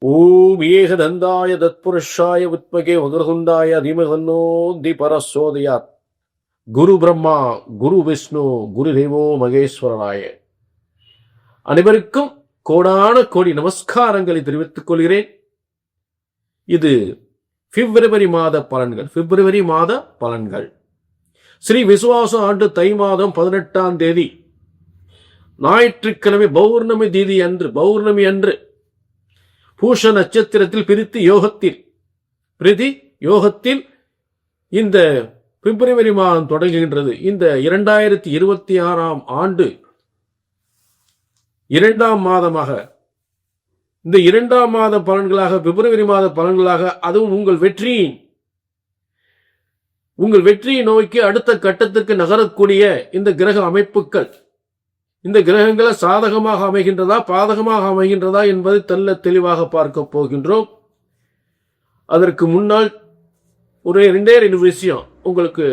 ஓம் ஏகதந்தாய தத்புருஷாய வித்மகே வக்ரதுண்டாய தீமகன்னோ திபரசோதயாத். குரு பிரம்மா குரு விஷ்ணு குரு தேவோ மகேஸ்வரனாய. அனைவருக்கும் கோடான கோடி நமஸ்காரங்களை தெரிவித்துக் கொள்கிறேன். இது பிப்ரவரி மாத பலன்கள். ஸ்ரீ விசுவாச ஆண்டு தை மாதம் 18ஆம் தேதி ஞாயிற்றுக்கிழமை பௌர்ணமி அன்று பூஷ நட்சத்திரத்தில் பிரதி யோகத்தில் இந்த பிப்ரவரி மாதம் தொடங்குகின்றது. இந்த 2026ஆம் ஆண்டு இரண்டாம் மாதமாக, இந்த இரண்டாம் மாத பலன்களாக, பிப்ரவரி மாத பலன்களாக, அதுவும் உங்கள் வெற்றியை நோக்கி அடுத்த கட்டத்திற்கு நகரக்கூடிய இந்த கிரக அமைப்புகள், இந்த கிரகங்களை சாதகமாக அமைகின்றதா பாதகமாக அமைகின்றதா என்பதை தெளிவாக பார்க்க போகின்றோம். அதற்கு முன்னால் ஒரு ரெண்டு விஷயம் உங்களுக்கு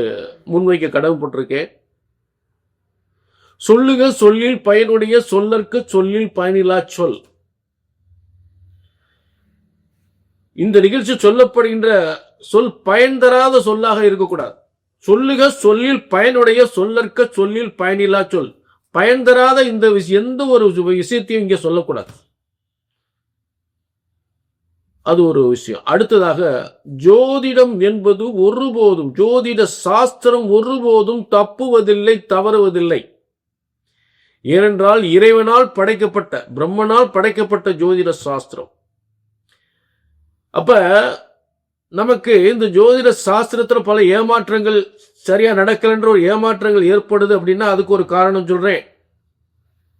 முன்வைக்க கடமைப்பட்டிருக்கேன். சொல்லுக சொல்லில் பயனுடைய சொல்லற்கு சொல்லில் பயனில்லா சொல். இந்த நிகழ்ச்சி சொல்லப்படுகின்ற சொல் பயன் தராத சொல்லாக இருக்கக்கூடாது. சொல்லுக சொல்லில் பயனுடைய சொல்லற்க சொல்லில் பயனில்லா சொல். பயன் தராத இந்த எந்த ஒரு விஷயத்தையும் இங்க சொல்லக்கூடாது. அது ஒரு விஷயம். அடுத்ததாக, ஜோதிடம் என்பது ஒருபோதும், ஜோதிட சாஸ்திரம் ஒருபோதும் தப்புவதில்லை, தவறுவதில்லை. ஏனென்றால் இறைவனால் படைக்கப்பட்ட, பிரம்மனால் படைக்கப்பட்ட ஜோதிட சாஸ்திரம். அப்ப நமக்கு இந்த ஜோதிட சாஸ்திரத்துல பல ஏமாற்றங்கள், சரியா நடக்கலன்ற ஒரு ஏமாற்றங்கள் ஏற்படுது அப்படின்னா அதுக்கு ஒரு காரணம் சொல்றேன்,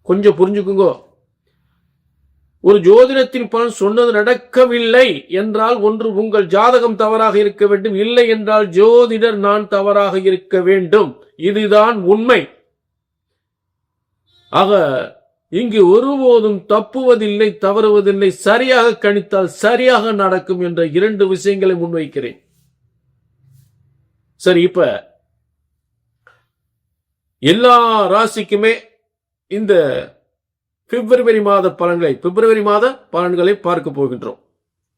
கொஞ்சம் புரிஞ்சுக்குங்க. ஒரு ஜோதிடத்தின் பலன் சொன்னது நடக்கவில்லை என்றால் ஒன்று உங்கள் ஜாதகம் தவறாக இருக்க வேண்டும், இல்லை என்றால் ஜோதிடர் நான் தவறாக இருக்க வேண்டும். இதுதான் உண்மை. ஆக இங்கு ஒருபோதும் தப்புவதில்லை, தவறுவதில்லை. சரியாக கணித்தால் சரியாக நடக்கும் என்ற இரண்டு விஷயங்களை முன்வைக்கிறேன். சரி, இப்ப எல்லா ராசிக்குமே இந்த பிப்ரவரி மாத பலன்களை பார்க்க போகின்றோம்.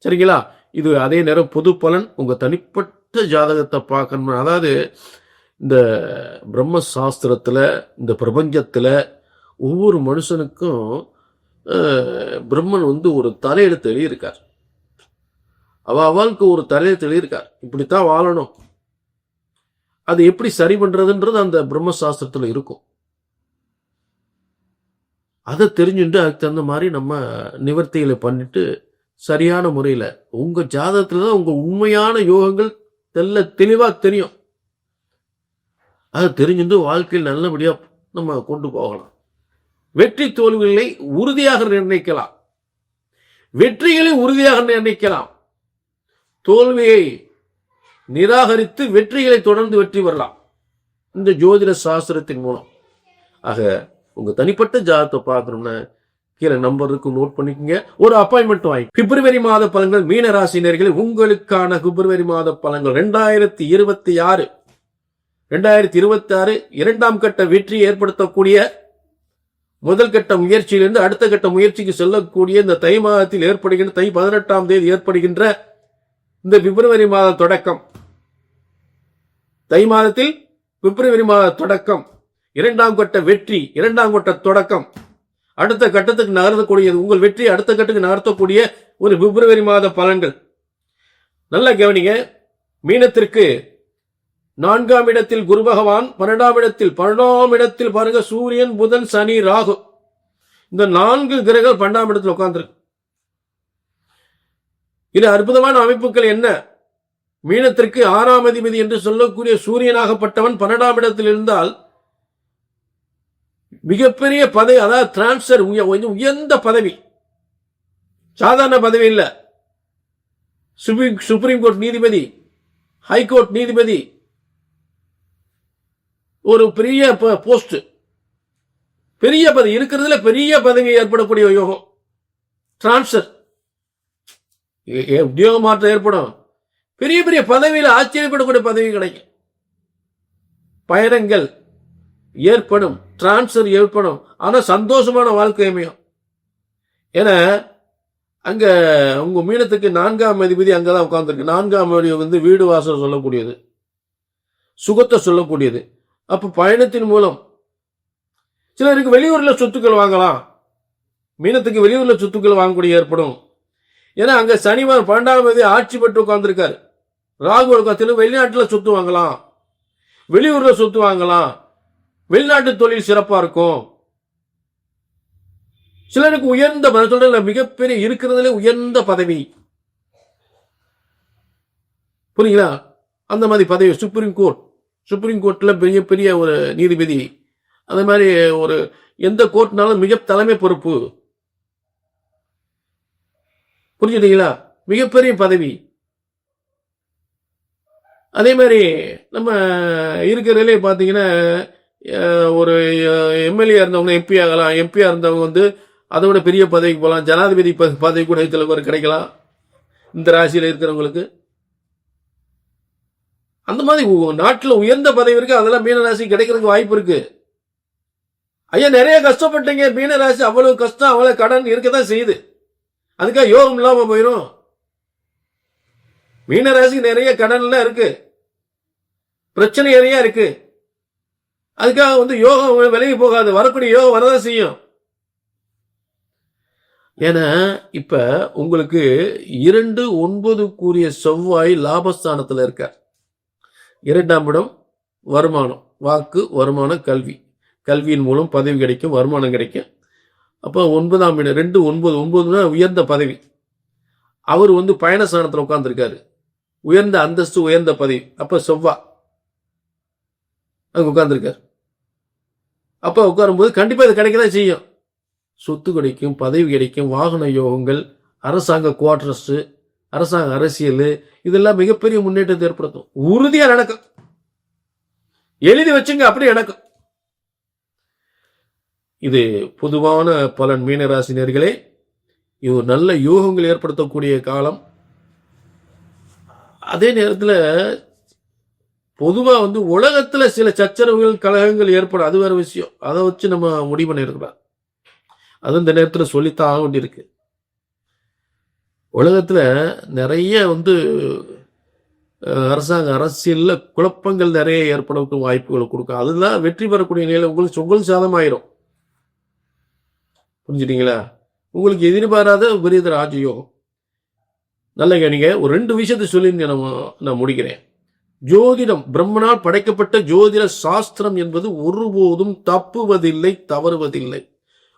சரிங்களா? இது அதே நேரம் பொது பலன். உங்க தனிப்பட்ட ஜாதகத்தை பார்க்கணும். அதாவது இந்த பிரம்ம சாஸ்திரத்துல, இந்த பிரபஞ்சத்துல ஒவ்வொரு மனுஷனுக்கும் பிரம்மன் ஒரு தலையெழுத்து எழுதியிருக்கார். அவளுக்கு ஒரு தலையெழுத்து எழுதியிருக்கார். இப்படித்தான் வாழணும். அது எப்படி சரி பண்றதுன்றது அந்த பிரம்ம சாஸ்திரத்துல இருக்கும். அதை தெரிஞ்சுட்டு அதுக்கு தகுந்த மாதிரி நம்ம நிவர்த்திகளை பண்ணிட்டு சரியான முறையில உங்க ஜாதகத்துலதான் உங்க உண்மையான யோகங்கள் தெளிவா தெரியும். அதை தெரிஞ்சுட்டு வாழ்க்கையில் நல்லபடியா நம்ம கொண்டு போகலாம். வெற்றி தோல்விகளை உறுதியாக நிர்ணயிக்கலாம், வெற்றிகளை உறுதியாக நிர்ணயிக்கலாம். தோல்வியை நிராகரித்து வெற்றிகளை தொடர்ந்து வெற்றி வரலாம் இந்த ஜோதிட சாஸ்திரத்தின் மூலம். ஆக உங்க தனிப்பட்ட ஜாதகத்தை பார்க்கணும்னா கீழே நம்பர் இருக்கு, நோட் பண்ணிக்கோங்க. ஒரு அப்பாயின்மெண்ட் வாங்கி. பிப்ரவரி மாத பலன்கள் மீன ராசினர்கள் உங்களுக்கான பிப்ரவரி மாத பலன்கள் 2026 இரண்டாம் கட்ட வெற்றி ஏற்படுத்தக்கூடிய முதல் கட்ட முயற்சியிலிருந்து அடுத்த கட்ட முயற்சிக்கு செல்லக்கூடிய இந்த தை மாதத்தில் ஏற்படுகின்ற, தை 18ஆம் தேதி ஏற்படுகின்ற இந்த பிப்ரவரி மாத தொடக்கம், தை மாதத்தில் பிப்ரவரி மாத தொடக்கம், இரண்டாம் கட்ட வெற்றி, இரண்டாம் கட்ட தொடக்கம், அடுத்த கட்டத்துக்கு நகர்த்தக்கூடியது, உங்கள் வெற்றி அடுத்த கட்டத்துக்கு நகர்த்தக்கூடிய ஒரு பிப்ரவரி மாத பலன்கள். நல்லா கவனிங்க. மீனத்திற்கு 4ஆம் இடத்தில் குரு பகவான், 12ஆம் இடத்தில் பாருங்க சூரியன், புதன், சனி, ராகு. இந்த 4 கிரகங்கள் 12ஆம் இடத்தில் உட்கார்ந்துருக்கு. இது அற்புதமான அமைப்புகள் என்ன? மீனத்திற்கு 6ஆம் அதிபதி என்று சொல்லக்கூடிய சூரியனாகப்பட்டவன் 12ஆம் இடத்தில் இருந்தால் மிகப்பெரிய பதவி, அதாவது டிரான்ஸ்பர், உயர்ந்த பதவி, சாதாரண பதவி இல்ல. சுப்ரீம் கோர்ட் நீதிபதி, ஹைகோர்ட் நீதிபதி, ஒரு பெரிய போஸ்ட், பெரிய பதவி இருக்கிறதுல பெரிய பதவி ஏற்படக்கூடிய யோகம். டிரான்ஸ்பர், உத்தியோக மாற்றம் ஏற்படும். பெரிய பெரிய பதவியில் ஆச்சரியப்படக்கூடிய பதவி கிடைக்கும். பயணங்கள் ஏற்படும், டிரான்ஸ்பர் ஏற்படும். ஆனா சந்தோஷமான வாழ்க்கை அமையும். என அங்க உங்க மீனத்துக்கு 4ஆம் அதிபதி அங்கதான் உட்கார்ந்துருக்கு. 4ஆம் அதிபதி வீடு வாசல் சொல்லக்கூடியது, சுகத்தை சொல்லக்கூடியது. அப்ப பயணத்தின் மூலம் சிலருக்கு வெளியூர்ல சொத்துக்கள் வாங்கலாம். மீனத்துக்கு வெளியூர்ல சொத்துக்கள் வாங்கக்கூடிய ஏற்படும். ஏன்னா அங்க சனிவார் 12ஆம் அதிபதி ஆட்சி பெற்று உட்கார்ந்துருக்காரு. ராகு உலகத்தில் வெளிநாட்டுல சொத்து வாங்கலாம், வெளியூர்ல சொத்து வாங்கலாம், வெளிநாட்டு தொழில் சிறப்பா இருக்கும். சிலருக்கு உயர்ந்த சொல்ற மிகப்பெரிய இருக்கிறதுல உயர்ந்த பதவி, புரியுங்களா? அந்த மாதிரி பதவி சுப்ரீம் கோர்ட்ல பெரிய பெரிய ஒரு நீதிபதி, அந்த மாதிரி ஒரு எந்த கோர்ட்னாலும் மிக தலைமை பொறுப்பு, புரிஞ்சுட்டீங்களா? மிகப்பெரிய பதவி. அதே மாதிரி நம்ம இருக்கிறதுலே பாத்தீங்கன்னா ஒரு எம்எல்ஏ இருந்தவங்க எம்பி ஆகலாம். எம்பியா இருந்தவங்க அதை விட பெரிய பதவிக்கு போகலாம். ஜனாதிபதி பதவி கூட சில கிடைக்கலாம் இந்த ராசியில இருக்கிறவங்களுக்கு. அந்த மாதிரி நாட்டில் உயர்ந்த பதவி இருக்கு, அதெல்லாம் மீன ராசி கிடைக்கிறதுக்கு வாய்ப்பு இருக்கு. ஐயா நிறைய கஷ்டப்பட்டீங்க, மீன ராசி அவ்வளவு கஷ்டம் அவ்வளவு கடன் இருக்கதான் செய்யுது. அதுக்காக யோகம் இல்லாம போயிடும். மீன ராசி நிறைய கடன்லாம் இருக்கு, பிரச்சனை நிறைய இருக்கு. அதுக்காக யோகம் விலகி போகாது, வரக்கூடிய யோகம் வரதான் செய்யும். ஏன்னா இப்ப உங்களுக்கு 2-9 கூறிய செவ்வாய் லாபஸ்தானத்துல இருக்கார். 2ஆம் இடம் வருமானம், வாக்கு, வருமானம், கல்வி. கல்வியின் மூலம் பதவி கிடைக்கும், வருமானம் கிடைக்கும். அப்ப 9ஆம் இடம் 2-9 உயர்ந்த பதவி. அவர் பயணஸ்தானத்துல உட்கார்ந்துருக்காரு, உயர்ந்த அந்தஸ்து, உயர்ந்த பதவி. அப்ப செவ்வாய் அங்க உட்கார்ந்துருக்காரு. அப்ப உட்காரும்போது கண்டிப்பா இது கிடைக்கதான் செய்யும். சொத்து கிடைக்கும், பதவி கிடைக்கும், வாகன யோகங்கள், அரசாங்க குவார்டர்ஸ், அரசாங்க அரசியல், இதெல்லாம் மிகப்பெரிய முன்னேற்றத்தை ஏற்படுத்தும். உறுதியா நடக்கும், எழுதி வச்சுங்க, அப்படி நடக்கும். இது பொதுவான பலன். மீனராசினியர்களே, இது நல்ல யோகங்கள் ஏற்படுத்தக்கூடிய காலம். அதே நேரத்தில் பொதுவா உலகத்துல சில சச்சரவுகள், கலகங்கள் ஏற்படும், அது வேற விஷயம். அதை வச்சு நம்ம முடிவு பண்ணிருக்கிறோம். அது இந்த நேரத்தில் சொல்லித்தான் ஆக வேண்டியிருக்கு. உலகத்துல நிறைய அரசாங்க அரசியல்ல குழப்பங்கள் நிறைய ஏற்பட வாய்ப்புகளை கொடுக்கும். அதுதான் வெற்றி பெறக்கூடிய நிலை உங்களுக்கு சாதமாயிரும். புரிஞ்சுட்டீங்களா? உங்களுக்கு எதிர்பாராத விபரீத ராஜயோகம். நல்ல நீங்க ஒரு 2 விஷயத்தை சொல்லி நான் முடிக்கிறேன். ஜோதிடம், பிரம்மனால் படைக்கப்பட்ட ஜோதிட சாஸ்திரம் என்பது ஒருபோதும் தப்புவதில்லை, தவறுவதில்லை.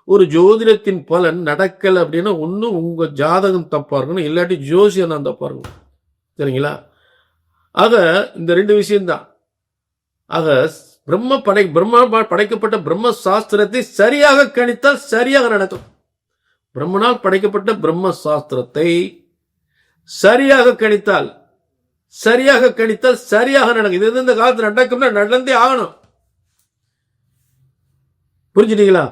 ஒரு ஜோதிடத்தின் பலன் நடக்கல அப்படின்னா ஒன்னும் உங்க ஜாதகம் தப்பா இருக்கணும், இல்லாட்டி ஜோசியம் தான் தப்பா இருக்கணும். சரிங்களா? ஆக இந்த 2 விஷயம்தான். ஆக பிரம்மா படைக்கப்பட்ட பிரம்ம சாஸ்திரத்தை சரியாக கணித்தால் சரியாக நடக்கும். பிரம்மனால் படைக்கப்பட்ட பிரம்ம சாஸ்திரத்தை சரியாக கணித்தால் சரியாக நடக்கும். இது இந்த காலத்தில் நடக்கும்னா நடந்தே ஆகணும். புரிஞ்சுட்டீங்களா?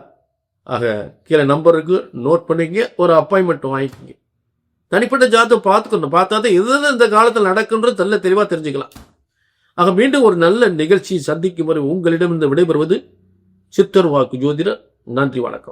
ஆக கீழே நம்பர் இருக்கு, நோட் பண்ணிக்க, ஒரு அப்பாயின்மெண்ட் வாங்கிக்கோங்க. தனிப்பட்ட ஜாதகத்தை பார்த்துக்கணும், பார்த்தாதான் எது இந்த காலத்தில் நடக்குன்றது நல்ல தெளிவா தெரிஞ்சுக்கலாம். ஆக மீண்டும் ஒரு நல்ல நிகழ்ச்சி சந்திக்கும் வரை உங்களிடம் இந்த விடைபெறுவது சித்தர் வாக்கு ஜோதிடர். நன்றி, வணக்கம்.